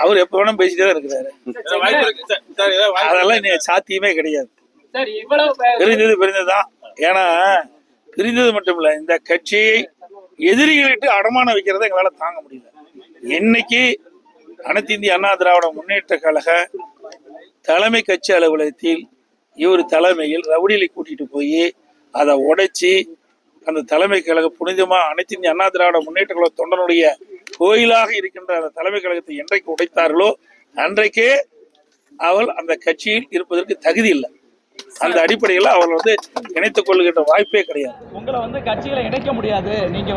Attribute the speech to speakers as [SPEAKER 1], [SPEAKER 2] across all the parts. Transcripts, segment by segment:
[SPEAKER 1] அவர் எப்ப வேணும் பேசிட்டே தான் இருக்கிறாரு. அதெல்லாம் இன்னைக்கு சாத்தியமே கிடையாது. பிரிந்ததுதான். ஏன்னா பிரிந்தது மட்டும் இல்ல, இந்த கட்சியை எதிரிகளிட்டு அடமானம் வைக்கிறத எங்களால தாங்க முடியல. இன்னைக்கு அனைத்து இந்திய அண்ணா திராவிட முன்னேற்ற கழக தலைமை கட்சி அலுவலகத்தில் இவர் தலைமையில் ரவுடிகளை கூட்டிட்டு போய் அதை உடைச்சி அந்த தலைமை கழக புனிதமா அனைத்து இந்திய அண்ணா திராவிட முன்னேற்ற கழக தொண்டனுடைய கோயிலாக இருக்கின்ற அந்த தலைமை கழகத்தை என்றைக்கு உடைத்தார்களோ அன்றைக்கே அவள் அந்த கட்சியில் இருப்பதற்கு தகுதி இல்லை. அந்த அடிப்படையில் அவள் இணைத்துக் கொள்கின்ற வாய்ப்பே கிடையாது.
[SPEAKER 2] உங்களை கட்சியில இணைக்க முடியாது, நீங்க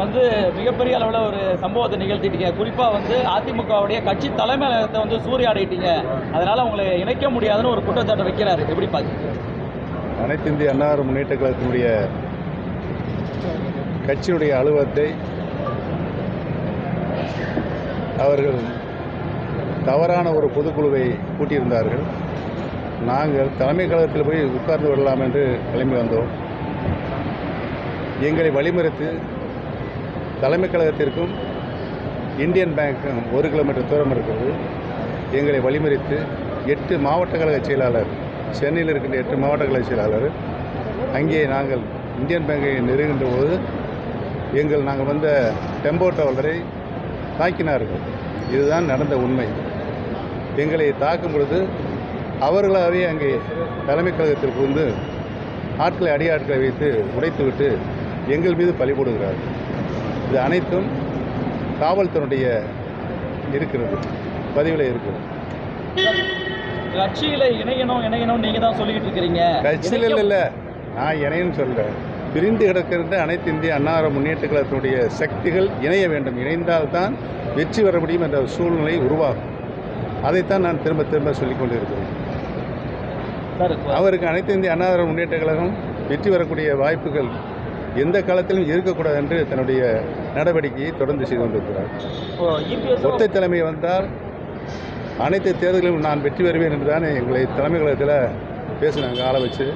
[SPEAKER 2] மிகப்பெரிய அளவுல ஒரு சம்பவத்தை நிகழ்த்திட்டீங்க. குறிப்பா அதிமுகவுடைய கட்சி தலைமையகத்தை சூறையாடிட்டீங்க, அதனால உங்களை இணைக்க முடியாதுன்னு ஒரு குற்றச்சாட்டை வைக்கிறாரு. எப்படி பாத்தீங்க?
[SPEAKER 3] அனைத்து இந்திய அண்ணா முன்னேற்ற கழகத்தினுடைய கட்சியினுடைய அலுவலகத்தை அவர்கள் தவறான ஒரு பொதுக்குழுவை கூட்டியிருந்தார்கள். நாங்கள் தலைமை கழகத்தில் போய் உட்கார்ந்து விடலாம் என்று கிளம்பி வந்தோம். எங்களை வழிமறித்து தலைமை கழகத்திற்கும் இந்தியன் பேங்க்கும் 1 கிலோமீட்டர் தூரம் இருக்கிறது. எங்களை வழிமறித்து 8 மாவட்ட கழக செயலாளர், சென்னையில் இருக்கின்ற 8 மாவட்ட கழக செயலாளர் அங்கே நாங்கள் இந்தியன் பேங்கை நெருங்கின்ற போது நாங்கள் வந்த டெம்போ டிராவலரை தாக்கினார்கள். இதுதான் நடந்த உண்மை. எங்களை தாக்கும் பொழுது அவர்களாகவே அங்கே தலைமை கழகத்திற்கு ஆட்களை அடியாட்களை வைத்து உடைத்துவிட்டு எங்கள் மீது பழி போடுகிறார்கள். இது அனைத்தும் காவல்துறையுடைய இருக்கிறது, பதிவில் இருக்கிறது.
[SPEAKER 2] கட்சியில் இணையணும் நீங்க தான் சொல்லிட்டு இருக்கிறீங்க.
[SPEAKER 3] கட்சியில் இல்லை, நான் இணையன்னு சொல்கிறேன். பிரிந்து கிடக்கின்ற அனைத்து இந்திய அண்ணா முன்னேற்ற கழகத்தினுடைய சக்திகள் இணைய வேண்டும். இணைந்தால்தான் வெற்றி பெற முடியும் என்ற சூழ்நிலை உருவாகும். அதைத்தான் நான் திரும்ப திரும்ப சொல்லிக் கொண்டிருக்கிறேன். அவருக்கு அனைத்து இந்திய அண்ணா முன்னேற்ற கழகம் வெற்றி பெறக்கூடிய வாய்ப்புகள் எந்த காலத்திலும் இருக்கக்கூடாது என்று தன்னுடைய நடவடிக்கையை தொடர்ந்து செய்து கொண்டிருக்கிறார். ஒற்றை தலைமை வந்தால் அனைத்து தேர்தலிலும் நான் வெற்றி பெறுவேன் என்று தானே எங்களை தலைமை கழகத்தில் பேசினாங்க. ஆளை வச்சு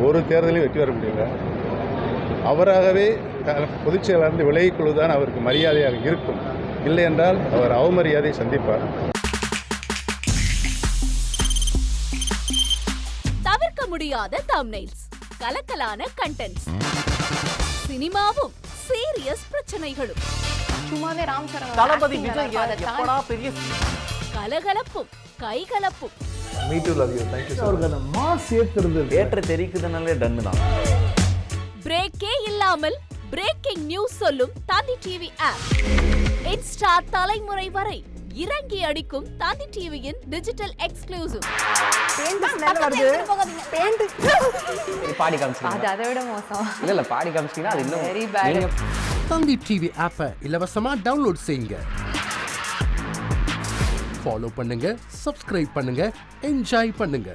[SPEAKER 3] ஒரு தேர்தலையும் வெற்றி பெற முடியல. அவராகவே பொதுச் செயலாளர் விலகிக் கொள்வதுதான் அவருக்கு மரியாதையாக இருக்கும். இல்லை என்றால் அவர் அவமரியாதை சந்திப்பார்.
[SPEAKER 4] தவிர்க்க முடியாத தம்ப்நெயில்ஸ், கலக்கலான கண்டென்ட்ஸ், சினிமாவும் சீரியஸ் பிரச்சனைகளும்,
[SPEAKER 5] சும்மாவே ராம்சரண்
[SPEAKER 2] தளபதி விஜய் எப்படா பெரிய
[SPEAKER 4] கலகலப்பும் கைகலப்பும்.
[SPEAKER 6] Me too, love you. Thank you so much. Mass ஏத்துறது
[SPEAKER 7] ஏற்ற தெரிக்குதுனாலே டன்னு தான்.
[SPEAKER 4] பிரேக்கே இல்லாமல் பிரேக்கிங் நியூஸ் சொல்லும் தந்தி டிவி ஆப். இன்ஸ்டா தலைமுறை வரை இறங்கி அடிக்கும் தந்தி டிவியின் டிஜிட்டல் எக்ஸ்க்ளூசிவ்.
[SPEAKER 7] பாடி காமிச்சிங்க.
[SPEAKER 5] அது அதை விட மோசம்.
[SPEAKER 7] இல்ல பாடி காமிச்சிங்கன்னா அது இன்னும்
[SPEAKER 5] வெரி பேட்.
[SPEAKER 8] தந்தி டிவி ஆப்பை இலவசமா டவுன்லோட் செய்யுங்க. ஃபாலோ பண்ணுங்க, சப்ஸ்கிரைப் பண்ணுங்க, என்ஜாய் பண்ணுங்க.